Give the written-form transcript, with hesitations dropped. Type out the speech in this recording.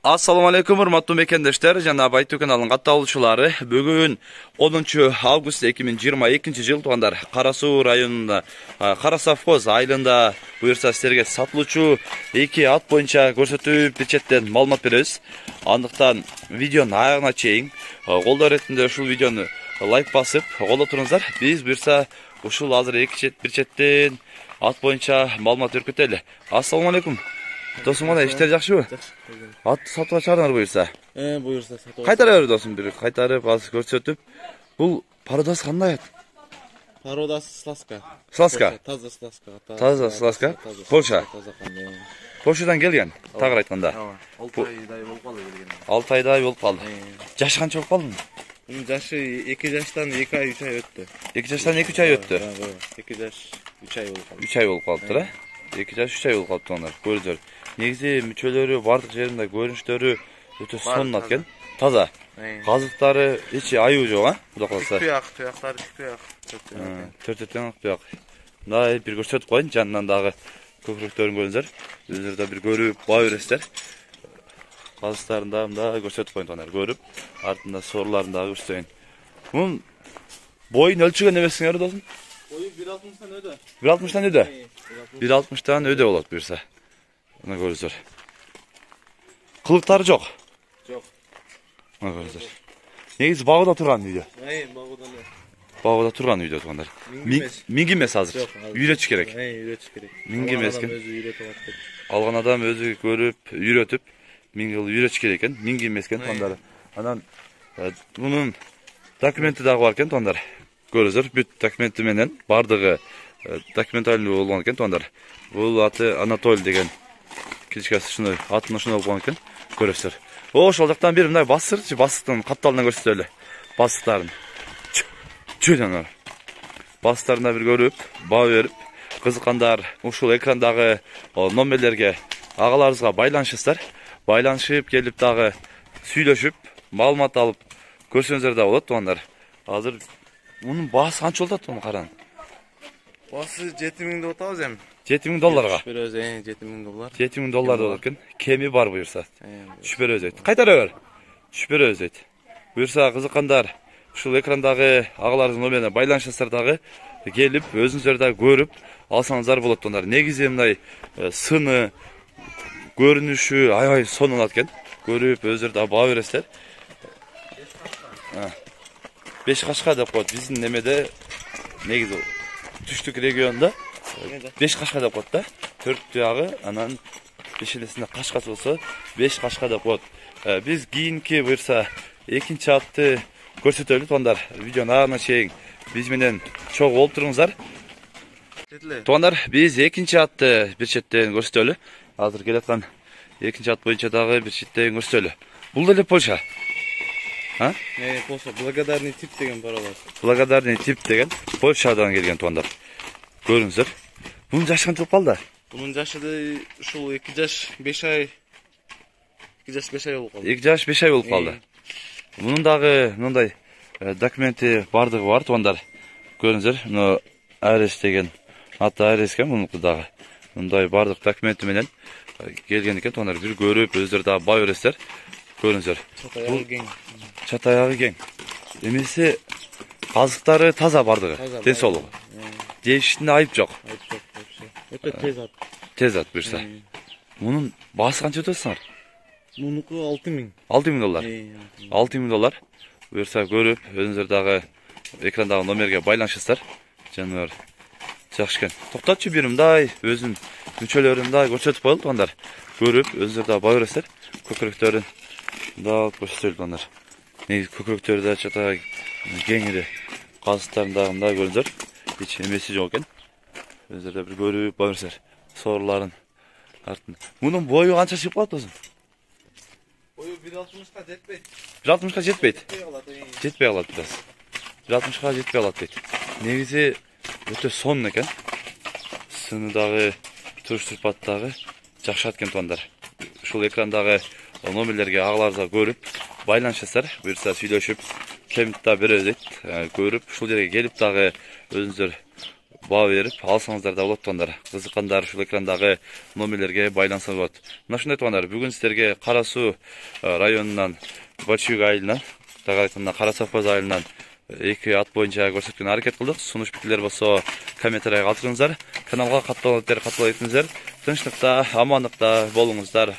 Assalamu alaikum, urmatlı mekendештер, жана Байту каналынын катталуучулары. Бүгүн 10 август 2022 жыл тугандар. Кара Суу районунда Кара Совхоз айылында буюрса силерге сатылуучу 2 ат боюнча көрсөтүү бюджеттен маалымат беребиз. Андыктан видеонун аягына чейин колдоо иретинде ушул видеону лайк басып колдоп туруңуздар. Биз буюрса ушул азыр 2 бюджеттен ат боюнча маалымат берип кетели. Ассаламу алейкум. Досум, мына иштер жакшыбы? Атты сатууга чыгардыңар буюрса. Буюрса сатып. Кайтара бер досум, бир кайтарып, азыр көрсөтүп. Бул пародасы кандай ат? Пародасы сласка. Сласка. Таза сласка. Таза сласка. Польша. Таза кандай. Польшадан келген, тагыр айтканда. 6 айдай болуп калды келген. 6 айдай болуп калды. Жашы канча болуп калды? Бунун жашы 2 жаштан 2 ай 3 ай өттү. 2 жаштан 2 ай өттү. 2 жаш 3 ай болуп калды. 3 ай болуп калыптыр, э? 2 жаш 3 ай болуп калыптыр ондар. Көрүңүздөр. Негизи мүчөлөрү бардык жеринде көрүнүштөрү өтө сонун экен. Таза. Казыктары эч аюу жок, а? Кудай калса. Туяктары туяк. 4 туяк. Мындай бир көрсөтүп коеюн, жанынан дагы көкүрөктөрүн көрүңүздөр. Өзүңөр да бир көрүп баа бересиздер. Казыктарын да мындай көрсөтүп коеюн тонар, көрүп, артында сорларын дагы көрсөтөйүн. Мунун боюн өлчөгөн эмессиңер досум? Бою 1.60-тан өдө. 1.60-тан өдө. 1.60-тан өдө болот буюрса. Мына көрүңүздөр. Кылыктары жок. Жок. Мына көрүңүздөр. Негизи багыда турган үйдө. Багыда. Багыда турган үйдө тугандар. Минги эмес азыр. Үйрөтүш керек. Үйрөтүш керек. Минги эмес экен. Өзү үйрөтүп атат. Алган адам өзү көрүп, үйрөтүп, минги кылып үйрөтүш керек экен. Минги эмес экен тугандар. Анан мунун документи дагы бар экен тугандар. Көрүңүздөр, бүт документи менен бардыгы документальный болгон экен тугандар. Бул аты Анатолий деген кичкеси шуну атын ошондой болгон экен. Көрөсүздөр. Ошол жактан бир мындай басырчы, басыктын капталынан көрсөтөлү. Басыктарын. Чөйдөн. Басыктарына бир көрүп, баа берип, кызыккандар ушул экрандагы номерлерге агаларыбызга байланышасыздар. Байланышып келип дагы сүйлөшүп, маалымат алып көрсөңүздөр да болот тугандар. Азыр мунун баасы канча болот муну караң? Басы 7000 деп атабыз эми. 7000 долларга. Берөбүз, 7000 доллар. 7000 доллар болот экен. Кеми бар буюрса. Түшүп беребиз дейт. Кайтара бер. Түшүп беребиз дейт. Буюрса кызыккандар ушул экрандагы агаларыбыздын номерине байланышасыздар дагы келип өзүңүздөр да көрүп алсаңыздар болот тугандар. Негизи мындай сыны, көрүнүшү аябай сонун болот экен. Көрүп өзүңөр да баа бересиздер. 5 кашка деп коет. Биздин немеде негизи түштүк регионда 5 кашка деп коет да. 4 туягы, анан бешелесинде кашкасы болсо 5 кашка деп коет. Биз кийинки буюрса экинчи атты көрсөтөлү тугандар. Видеонун аягына чейин биз менен чогуу болуп туруңуздар. Тугандар, биз экинчи атты бир четтен көрсөтөлү. Азыр келаткан экинчи ат боюнча дагы бир четтен көрсөтөлү. Бул деле Польша. А? Польша. Благодарный тип деген паролар. Благодарный тип деген Польшадан келген тугандар. Көрүңүздөр. Бунун жашы канча болуп калды? Бунун жашы ушул 2 жаш 5 ай. 2 жаш 5 ай болуп калды. 2 жаш 5 ай болуп калды. Мунун дагы мындай документи бардыгы бар тугандар. Көрүңүздөр. Мына Арес деген аты Арес экен мунун дагы. Мындай бардык документи менен келген экен тугандар. Бир көрүп өзүлөр дагы баа бересиздер. Көрүңүздөр. Чат аягы кең. Эмеси казыктары таза бардыгы. Ден соолугу. Жешинде айып жок. Өтө тез ат. Тез ат буюрса. Мунун баасы канча өтөсүңөр? Мунуку 6000. 6000 доллар. 6000 доллар. Буюрса көрүп, өзүңөр дагы экрандагы номерге байланышасыздар. Жаныбар. Жакшы экен. Токтотчу бир мындай өзүнүн мүчөлөрүн да көрсөтүп коелу тугандар. Көрүп, өзүңөр дагы баа бересиздер. Көкүрөктөрүн да көрсөтөлү тугандар. Негизи көкүрөктөрү да чата кеңири. Казыктарын дагы мындай көрүңүздөр. Эч эмеси жок экен. Өзүлөр да бир көрүп баа бересиздер. Сорларын артын. Мунун бою канча чыгып калат досум? Бою 1.60-ка жетпейт. 1.60-ка жетпейт. Жетпей калат бираз. 1.60-ка жетпей калат дейт. Негизи өтө сонун экен. Сыны дагы, туруш турпат дагы жакшат экен тугандар. Ушул экрандагы номерлерге агаларыбызга көрүп байланышасыздар. Буюрса сүйлөшүп, кемит да беребиз дейт. Көрүп, ушул жерге келип дагы өзүңүздөр баа берип алсаңыздар да болот туугандар. Кызыккандар ушул экрандагы номерлерге байланса болот. Мына ушундай туугандар, бүгүн сиздерге Кара Суу районунан Большук айылынан, дагы айтканда Кара Совхоз айылынан эки ат боюнча көрсөткөн аракет кылдык. Сунуш пикирлер болсо комментарийге калтырыңыздар. Каналга катталып кетиңиздер. Тынчтыкта, амандыкта болуңуздар.